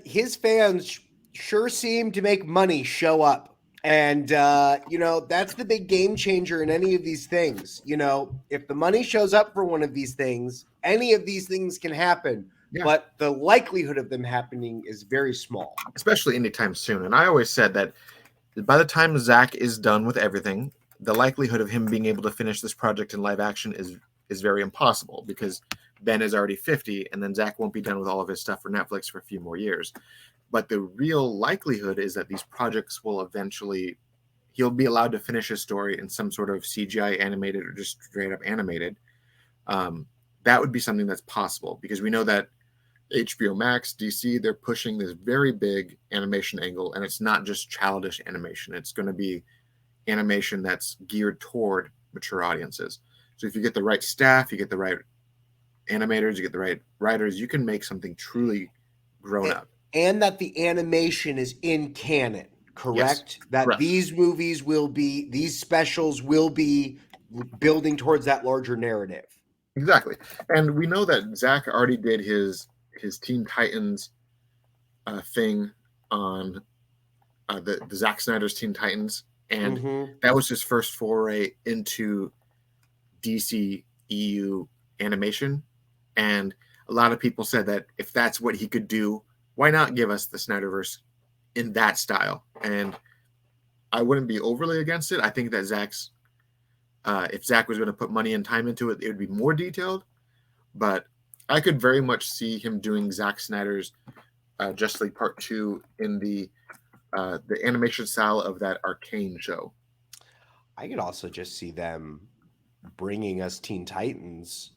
his fans sure seem to make money show up. And, that's the big game changer in any of these things. If the money shows up for one of these things, any of these things can happen. Yeah. But the likelihood of them happening is very small. Especially anytime soon. And I always said that by the time Zach is done with everything, the likelihood of him being able to finish this project in live action is very impossible because Ben is already 50, and then Zach won't be done with all of his stuff for Netflix for a few more years. But the real likelihood is that these projects will eventually, he'll be allowed to finish his story in some sort of CGI animated or just straight up animated. That would be something that's possible because we know that HBO Max, DC, they're pushing this very big animation angle, and it's not just childish animation. It's going to be animation that's geared toward mature audiences. So if you get the right staff, you get the right animators, you get the right writers, you can make something truly grown up. And that the animation is in canon, correct? Yes, that correct. These specials will be building towards that larger narrative. Exactly. And we know that Zach already did his Teen Titans thing on the Zack Snyder's Teen Titans. And that was his first foray into DC EU animation. And a lot of people said that if that's what he could do, why not give us the Snyderverse in that style? And I wouldn't be overly against it. I think that if Zach was going to put money and time into it, it would be more detailed. But I could very much see him doing Zack Snyder's Justice League Part 2 in the the animation style of that Arcane show. I could also just see them bringing us Teen Titans.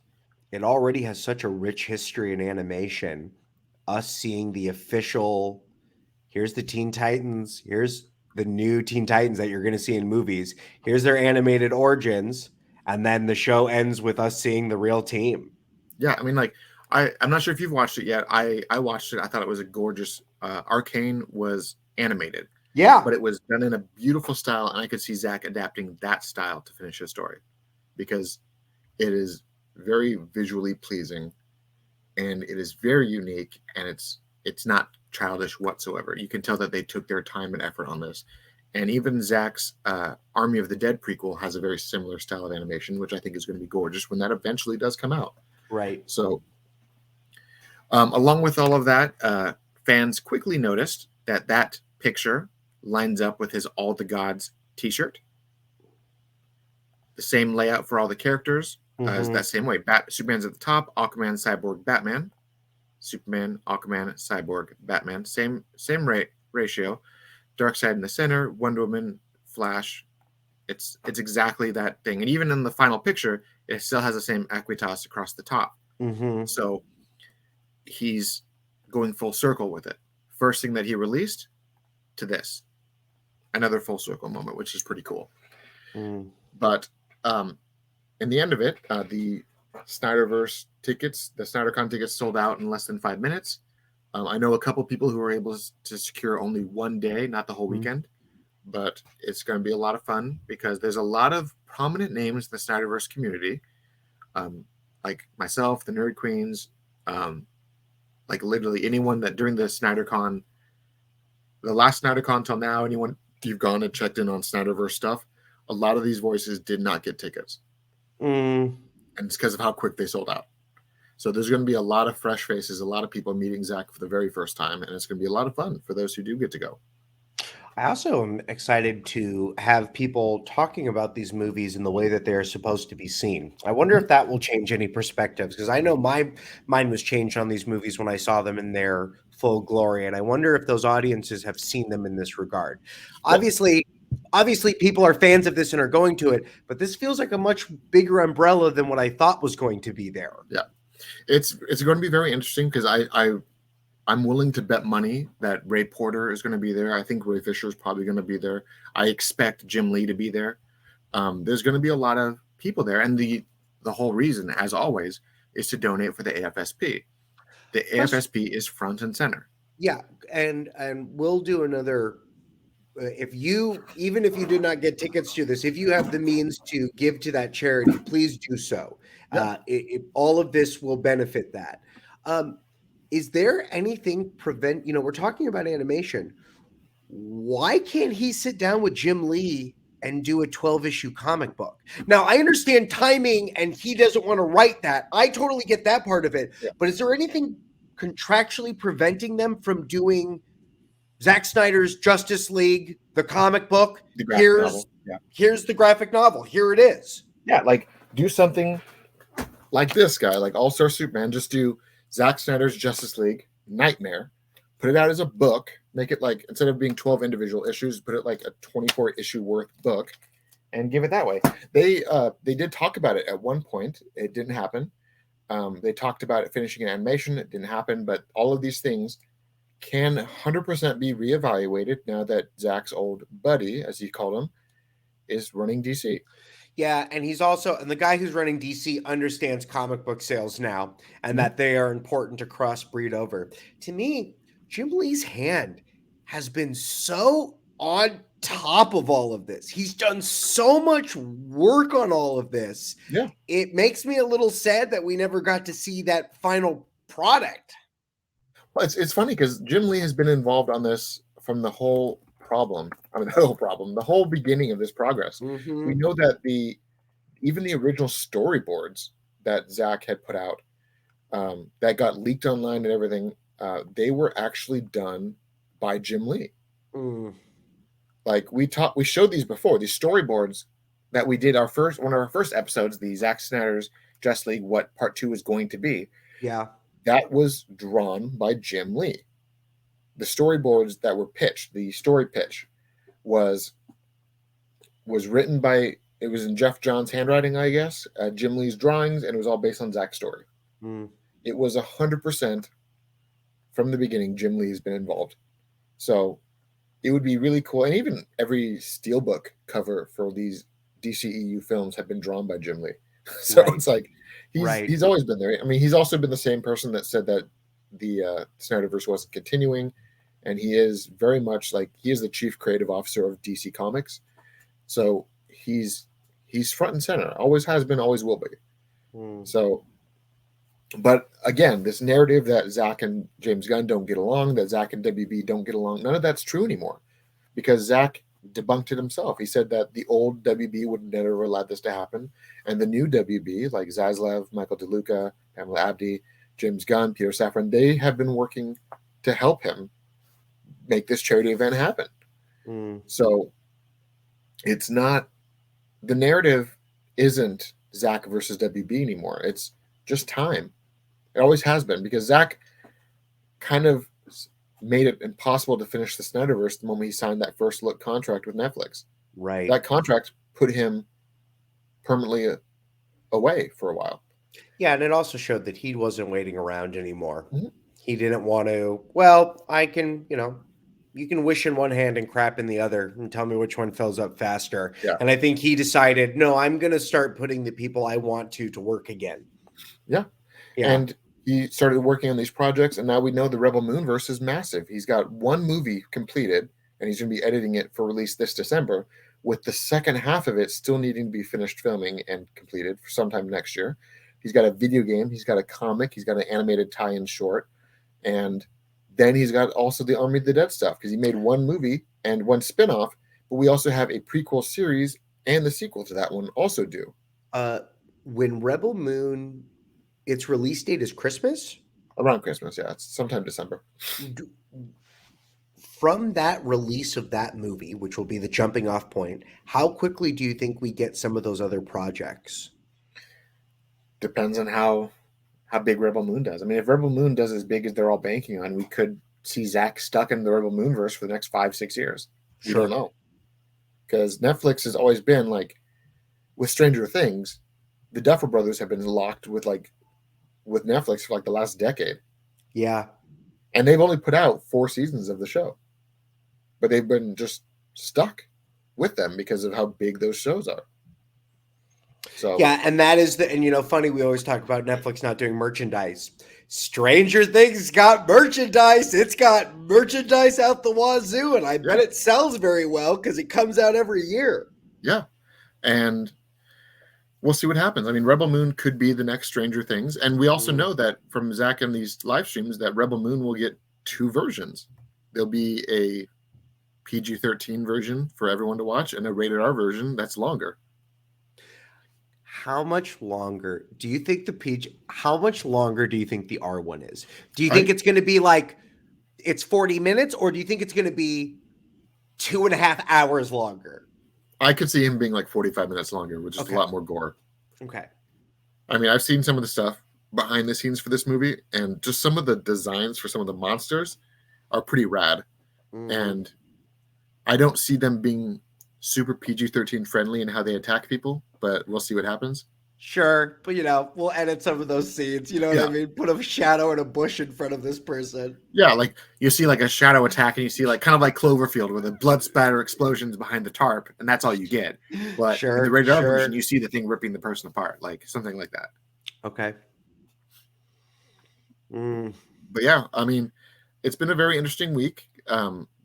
It already has such a rich history in animation. Us seeing the official, here's the Teen Titans, here's the new Teen Titans that you're going to see in movies, here's their animated origins, and then the show ends with us seeing the real team. Yeah, I mean, like, I'm not sure if you've watched it yet. I watched it. I thought it was a gorgeous. Arcane was animated, Yeah. but it was done in a beautiful style, and I could see Zach adapting that style to finish his story because it is very visually pleasing, and it is very unique, and it's not childish whatsoever. You can tell that they took their time and effort on this. And even Zach's Army of the Dead prequel has a very similar style of animation, which I think is going to be gorgeous when that eventually does come out. Right. So, along with all of that, fans quickly noticed that that picture lines up with his All the Gods t-shirt. The same layout for all the characters, is that same way. Superman's at the top, Aquaman, Cyborg, Batman. Superman, Aquaman, Cyborg, Batman. Same ratio. Darkseid in the center, Wonder Woman, Flash. It's exactly that thing. And even in the final picture, it still has the same equitas across the top. So he's going full circle with it. First thing that he released to this. Another full circle moment, which is pretty cool. But in the end of it, the Snyderverse tickets, the Snydercon tickets sold out in less than 5 minutes. I know a couple people who were able to secure only one day, not the whole weekend. But it's going to be a lot of fun because there's a lot of prominent names in the Snyderverse community, like myself, the Nerd Queens, like literally anyone that during the SnyderCon, the last SnyderCon till now, anyone you've gone and checked in on Snyderverse stuff, a lot of these voices did not get tickets. And it's because of how quick they sold out. So there's going to be a lot of fresh faces, a lot of people meeting Zach for the very first time, and it's going to be a lot of fun for those who do get to go. I also am excited to have people talking about these movies in the way that they're supposed to be seen. I wonder if that will change any perspectives, because I know my mind was changed on these movies when I saw them in their full glory, and I wonder if those audiences have seen them in this regard. Obviously, people are fans of this and are going to it, but this feels like a much bigger umbrella than what I thought was going to be there. Yeah, it's going to be very interesting because I'm willing to bet money that Ray Porter is going to be there. I think Ray Fisher is probably going to be there. I expect Jim Lee to be there. There's going to be a lot of people there. And the whole reason, as always, is to donate for the AFSP. The AFSP is front and center. Yeah, and we'll do another. Even if you did not get tickets to this, if you have the means to give to that charity, please do so. Yeah. All of this will benefit that. Is there anything we're talking about animation. Why can't he sit down with Jim Lee and do a 12-issue comic book? Now, I understand timing and he doesn't want to write that. I totally get that part of it. Yeah. But is there anything contractually preventing them from doing Zack Snyder's Justice League, the comic book? Here's the graphic novel. Here it is. Yeah, like do something like this guy, like All-Star Superman. Just do Zack Snyder's Justice League Nightmare, put it out as a book, make it like, instead of being 12 individual issues, put it like a 24 issue worth book and give it that way. They did talk about it at one point. It didn't happen. They talked about it finishing an animation. It didn't happen, but all of these things can 100% be reevaluated now that Zach's old buddy, as he called him, is running DC. Yeah, and the guy who's running DC understands comic book sales now and that they are important to crossbreed over. To me, Jim Lee's hand has been so on top of all of this. He's done so much work on all of this. Yeah. It makes me a little sad that we never got to see that final product. Well, it's funny because Jim Lee has been involved on this from the whole the whole beginning of this progress. We know that even the original storyboards that Zach had put out that got leaked online and everything, they were actually done by Jim Lee. Like we showed these before, these storyboards that we did one of our first episodes, the Zack Snyder's Justice League, what part 2 is going to be. Yeah. That was drawn by Jim Lee. the storyboards that were pitched, the story pitch was written by, it was in Jeff Johns' handwriting, I guess, Jim Lee's drawings, and it was all based on Zack's story. Mm. It was 100% from the beginning. Jim Lee's been involved, so it would be really cool. And even every steelbook cover for these DCEU films have been drawn by Jim Lee. So Right. it's like he's always been there. I mean, he's also been the same person that said that the Snyderverse wasn't continuing, and he is very much like, he is the chief creative officer of DC Comics. So he's front and center. Always has been, always will be. Mm. So, but again, this narrative that Zack and James Gunn don't get along, that Zack and WB don't get along, none of that's true anymore, because Zack debunked it himself. He said that the old WB would never allow this to happen, and the new WB, like Zaslav, Michael DeLuca, Pamela Abdi, James Gunn, Peter Safran, they have been working to help him make this charity event happen. Mm. So it's not, the narrative isn't Zack versus WB anymore. It's just time. It always has been, because Zack kind of made it impossible to finish the Snyderverse the moment he signed that first look contract with Netflix. Right. That contract put him permanently away for a while. Yeah, and it also showed that he wasn't waiting around anymore. Mm-hmm. He didn't want to, well, I can, you can wish in one hand and crap in the other and tell me which one fills up faster. Yeah. And I think he decided, no, I'm going to start putting the people I want to work again. Yeah. Yeah. And he started working on these projects, and now we know the Rebel Moonverse is massive. He's got one movie completed, and he's going to be editing it for release this December, with the second half of it still needing to be finished filming and completed for sometime next year. He's got a video game, he's got a comic, he's got an animated tie-in short, and then he's got also the Army of the Dead stuff, because he made one movie and one spinoff, but we also have a prequel series and the sequel to that one also due. When Rebel Moon, its release date is Christmas? Around Christmas, yeah. It's sometime December. From that release of that movie, which will be the jumping off point, how quickly do you think we get some of those other projects? Depends on how big Rebel Moon does. I mean, if Rebel Moon does as big as they're all banking on, we could see Zack stuck in the Rebel Moonverse for the next 5-6 years. We don't know. Because Netflix has always been like, with Stranger Things, the Duffer Brothers have been locked with Netflix for like the last decade. Yeah. And they've only put out 4 seasons of the show. But they've been just stuck with them because of how big those shows are. So yeah, and that is funny, we always talk about Netflix not doing merchandise. Stranger Things got merchandise. It's got merchandise out the wazoo, and I bet it sells very well because it comes out every year. Yeah. And we'll see what happens. I mean, Rebel Moon could be the next Stranger Things. And we also know that from Zack and these live streams that Rebel Moon will get 2 versions. There'll be a PG-13 version for everyone to watch and a rated R version that's longer. How much longer do you think how much longer do you think the R one is? Do you think it's going to be like it's 40 minutes, or do you think it's going to be 2.5 hours longer? I could see him being like 45 minutes longer, which is a lot more gore. Okay. I mean, I've seen some of the stuff behind the scenes for this movie, and just some of the designs for some of the monsters are pretty rad. And I don't see them being super PG-13 friendly in how they attack people, but we'll see what happens. Sure, but we'll edit some of those scenes. You know what I mean? Put a shadow and a bush in front of this person. Yeah, like you see like a shadow attack, and you see like kind of like Cloverfield with the blood spatter explosions behind the tarp, and that's all you get. But in the rated R version, you see the thing ripping the person apart, like something like that. Okay. But yeah, I mean, it's been a very interesting week.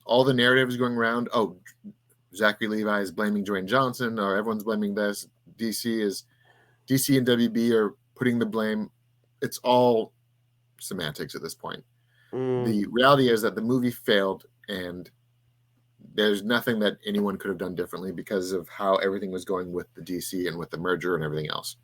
All the narratives going around. Oh, Zachary Levi is blaming Dwayne Johnson, or everyone's blaming this. DC and WB are putting the blame. It's all semantics at this point. The reality is that the movie failed, and there's nothing that anyone could have done differently because of how everything was going with the DC and with the merger and everything else.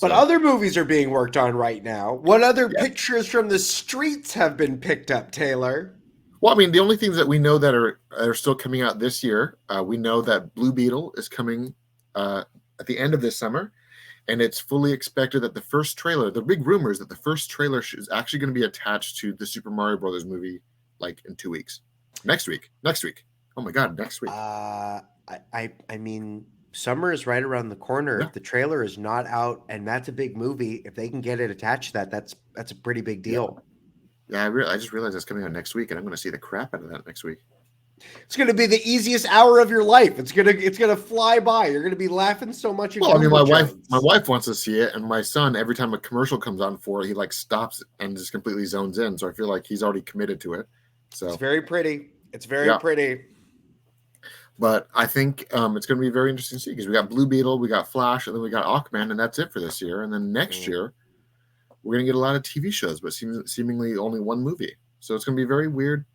But other movies are being worked on right now. What other pictures from the streets have been picked up, Taylor? Well, I mean, the only things that we know that are still coming out this year, we know that Blue Beetle is coming at the end of this summer, and it's fully expected that the first trailer, the big rumor is that the first trailer is actually going to be attached to the Super Mario Brothers movie like in 2 weeks. Next week. Oh my God, next week. I mean, summer is right around the corner. Yeah. If the trailer is not out, and that's a big movie, if they can get it attached to that, that's a pretty big deal. Yeah, I just realized it's coming out next week, and I'm going to see the crap out of that next week. It's going to be the easiest hour of your life. It's gonna fly by. You're going to be laughing so much. Well, I mean, my wife wants to see it, and my son, every time a commercial comes on for it, he like stops and just completely zones in. So I feel like he's already committed to it. So it's very pretty. It's very pretty. But I think it's going to be very interesting to see because we got Blue Beetle, we got Flash, and then we got Aquaman, and that's it for this year. And then next year, we're going to get a lot of TV shows, but seemingly only one movie. So it's going to be a very weird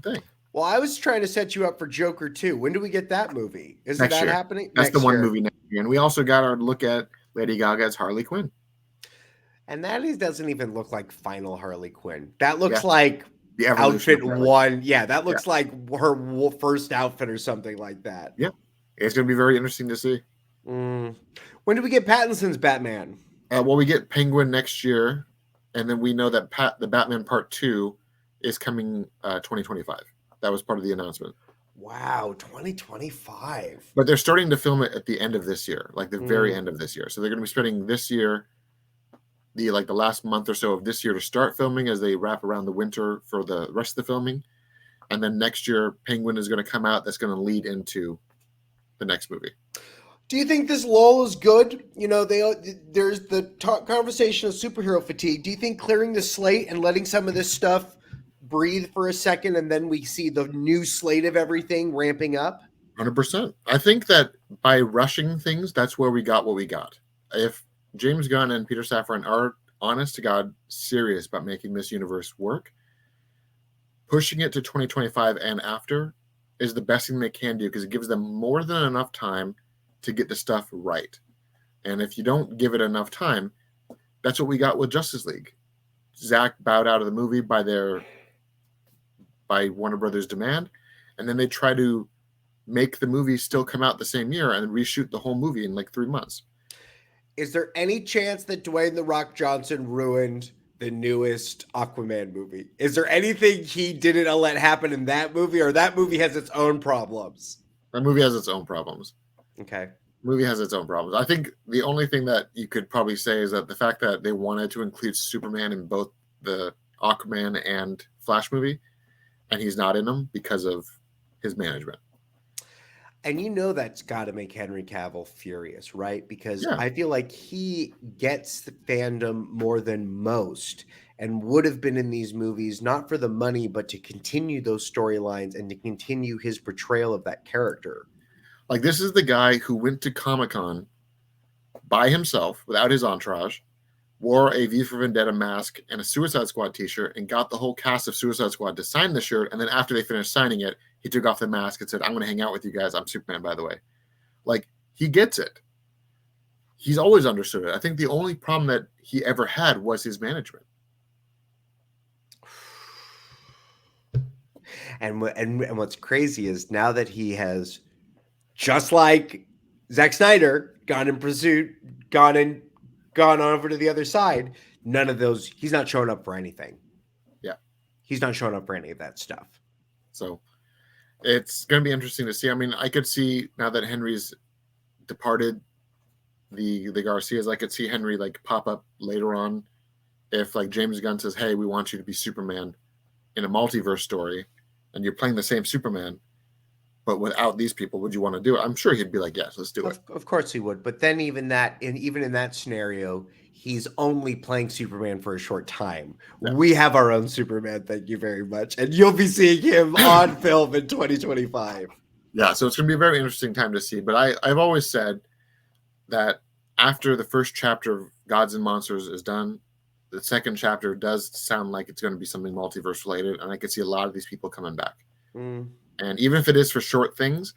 thing. Well, I was trying to set you up for Joker 2. When do we get that movie? Isn't that happening? That's the one movie next year. And we also got our look at Lady Gaga's Harley Quinn. And that doesn't even look like final Harley Quinn. That looks like the outfit one. Yeah, that looks like her first outfit or something like that. Yeah. It's going to be very interesting to see. When do we get Pattinson's Batman? Well, we get Penguin next year. And then we know that the Batman Part 2 is coming 2025. That was part of the announcement. Wow, 2025. But they're starting to film it at the end of this year, like the very end of this year. So they're going to be spending this year, the last month or so of this year to start filming as they wrap around the winter for the rest of the filming. And then next year, Penguin is going to come out. That's going to lead into the next movie. Do you think this lull is good? You know, there's the conversation of superhero fatigue. Do you think clearing the slate and letting some of this stuff breathe for a second and then we see the new slate of everything ramping up? 100%. I think that by rushing things, that's where we got what we got. If James Gunn and Peter Safran are honest to God serious about making this universe work, pushing it to 2025 and after is the best thing they can do because it gives them more than enough time to get the stuff right. And if you don't give it enough time, that's what we got with Justice League. Zack bowed out of the movie by Warner Brothers' demand, and then they try to make the movie still come out the same year and reshoot the whole movie in like 3 months. Is there any chance that Dwayne "The Rock" Johnson ruined the newest Aquaman movie? Is there anything he didn't let happen in that movie, or that movie has its own problems? That movie has its own problems. Okay. The movie has its own problems. I think the only thing that you could probably say is that the fact that they wanted to include Superman in both the Aquaman and Flash movie, and he's not in them because of his management. And you know that's got to make Henry Cavill furious, right? Because I feel like he gets the fandom more than most and would have been in these movies not for the money, but to continue those storylines and to continue his portrayal of that character. Like, this is the guy who went to Comic-Con by himself without his entourage, wore a V for Vendetta mask and a Suicide Squad t-shirt, and got the whole cast of Suicide Squad to sign the shirt. And then after they finished signing it, he took off the mask and said, "I'm going to hang out with you guys. I'm Superman, by the way." Like, he gets it. He's always understood it. I think the only problem that he ever had was his management. And what's crazy is now that he has, just like Zack Snyder, gone over to the other side, none of those, he's not showing up for anything. Yeah. He's not showing up for any of that stuff. So it's going to be interesting to see. I mean, I could see now that Henry's departed the Garcias, I could see Henry like pop up later on if like James Gunn says, "Hey, we want you to be Superman in a multiverse story and you're playing the same Superman, but without these people, would you want to do it?" I'm sure he'd be like, "Yes, let's do it." Of course he would. But then even in that scenario, he's only playing Superman for a short time. Yeah. We have our own Superman, thank you very much. And you'll be seeing him on film in 2025. Yeah, so it's going to be a very interesting time to see. But I've always said that after the first chapter of Gods and Monsters is done, the second chapter does sound like it's going to be something multiverse related. And I could see a lot of these people coming back. And even if it is for short things,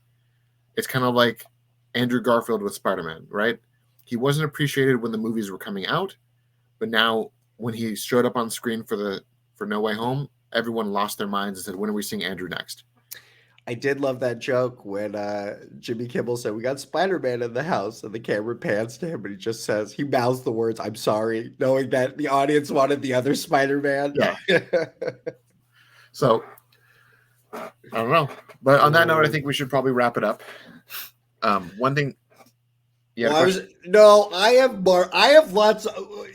it's kind of like Andrew Garfield with Spider-Man, right? He wasn't appreciated when the movies were coming out, but now when he showed up on screen for No Way Home, everyone lost their minds and said, "When are we seeing Andrew next?" I did love that joke when Jimmy Kimmel said, "We got Spider-Man in the house," and the camera pans to him and he just says, he mouths the words, "I'm sorry," knowing that the audience wanted the other Spider-Man. Yeah. So I don't know. But on that note, I think we should probably wrap it up. One thing. Well, I have lots.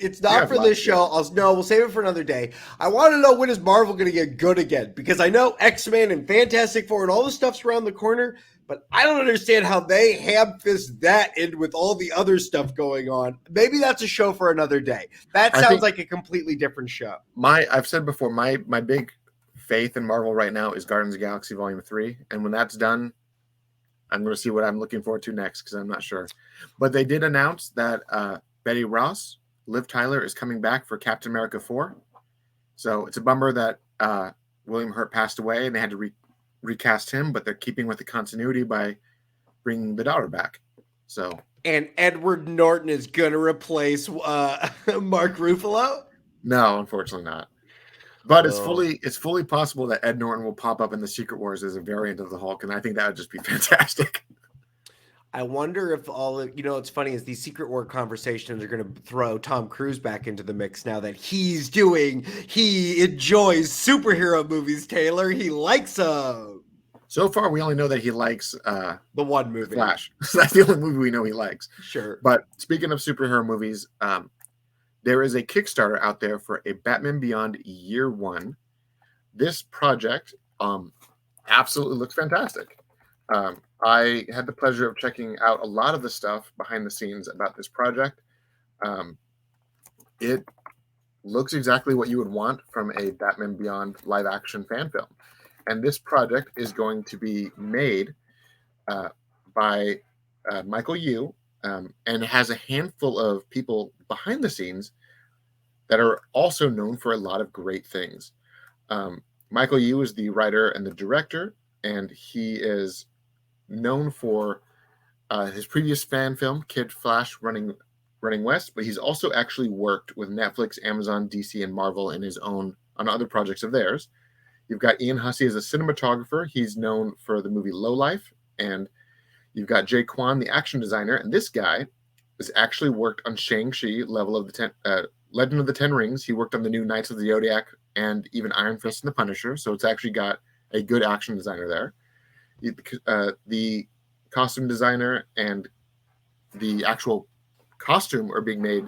It's not for this show. We'll save it for another day. I want to know, when is Marvel going to get good again? Because I know X-Men and Fantastic Four and all the stuff's around the corner, but I don't understand how they ham-fist that in with all the other stuff going on. Maybe that's a show for another day. That sounds like a completely different show. I've said before, my big faith in Marvel right now is Guardians of the Galaxy Volume 3, and when that's done, I'm going to see what I'm looking forward to next, because I'm not sure. But they did announce that Betty Ross, Liv Tyler, is coming back for Captain America 4. So it's a bummer that William Hurt passed away and they had to recast him, but they're keeping with the continuity by bringing the daughter back. So, and Edward Norton is going to replace Mark Ruffalo? No, unfortunately not. But it's fully possible that Ed Norton will pop up in the Secret Wars as a variant of the Hulk, and I think that would just be fantastic. I wonder if what's funny is these Secret War conversations are going to throw Tom Cruise back into the mix now that he enjoys superhero movies, Taylor. He likes them. So far, we only know that he likes the one movie, Flash. So that's the only movie we know he likes. Sure. But speaking of superhero movies, there is a Kickstarter out there for a Batman Beyond Year One. This project absolutely looks fantastic. I had the pleasure of checking out a lot of the stuff behind the scenes about this project. It looks exactly what you would want from a Batman Beyond live action fan film. And this project is going to be made by Michael Yu, and has a handful of people behind the scenes that are also known for a lot of great things. Michael Yu is the writer and the director, and he is known for his previous fan film, Kid Flash Running West, but he's also actually worked with Netflix, Amazon, DC, and Marvel on other projects of theirs. You've got Ian Hussey as a cinematographer. He's known for the movie Low Life, and you've got Jay Kwan, the action designer, and this guy has actually worked on Shang-Chi, Legend of the Ten Rings. He worked on the new Knights of the Zodiac and even Iron Fist and the Punisher, so it's actually got a good action designer there. The costume designer and the actual costume are being made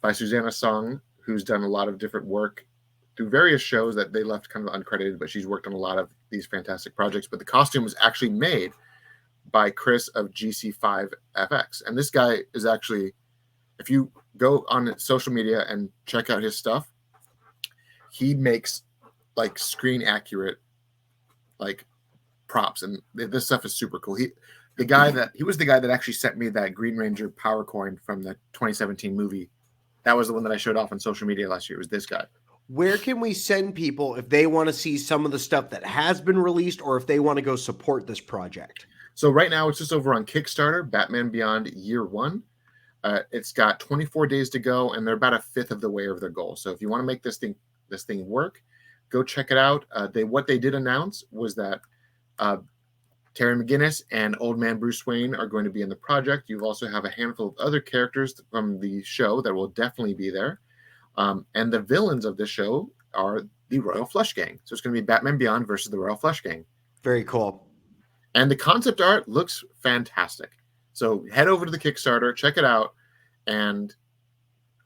by Susanna Song, who's done a lot of different work through various shows that they left kind of uncredited, but she's worked on a lot of these fantastic projects. But the costume was actually made by Chris of GC5FX. And this guy is actually, if you go on social media and check out his stuff, he makes like screen accurate like props, and this stuff is super cool. He was the guy that actually sent me that Green Ranger power coin from the 2017 movie. That was the one that I showed off on social media last year. It was this guy. Where can we send people if they want to see some of the stuff that has been released, or if they want to go support this project? So right now it's just over on Kickstarter, Batman Beyond Year One. It's got 24 days to go, and they're about a fifth of the way of their goal. So if you want to make this thing work, go check it out. What they did announce was that Terry McGinnis and Old Man Bruce Wayne are going to be in the project. You also have a handful of other characters from the show that will definitely be there. And the villains of the show are the Royal Flush Gang. So it's going to be Batman Beyond versus the Royal Flush Gang. Very cool. And the concept art looks fantastic. So head over to the Kickstarter, check it out. And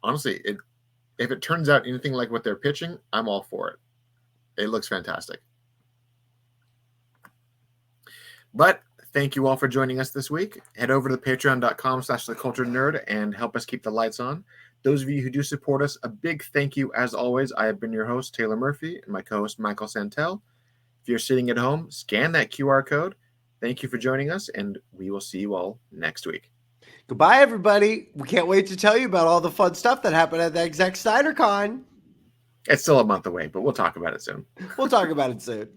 honestly, if it turns out anything like what they're pitching, I'm all for it. It looks fantastic. But thank you all for joining us this week. Head over to patreon.com/theculturednerd and help us keep the lights on. Those of you who do support us, a big thank you as always. I have been your host, Taylor Murphy, and my co-host, Michael Santel. If you're sitting at home, scan that QR code. Thank you for joining us, and we will see you all next week. Goodbye, everybody. We can't wait to tell you about all the fun stuff that happened at the Snydercon. It's still a month away, but we'll talk about it soon. We'll talk about it soon.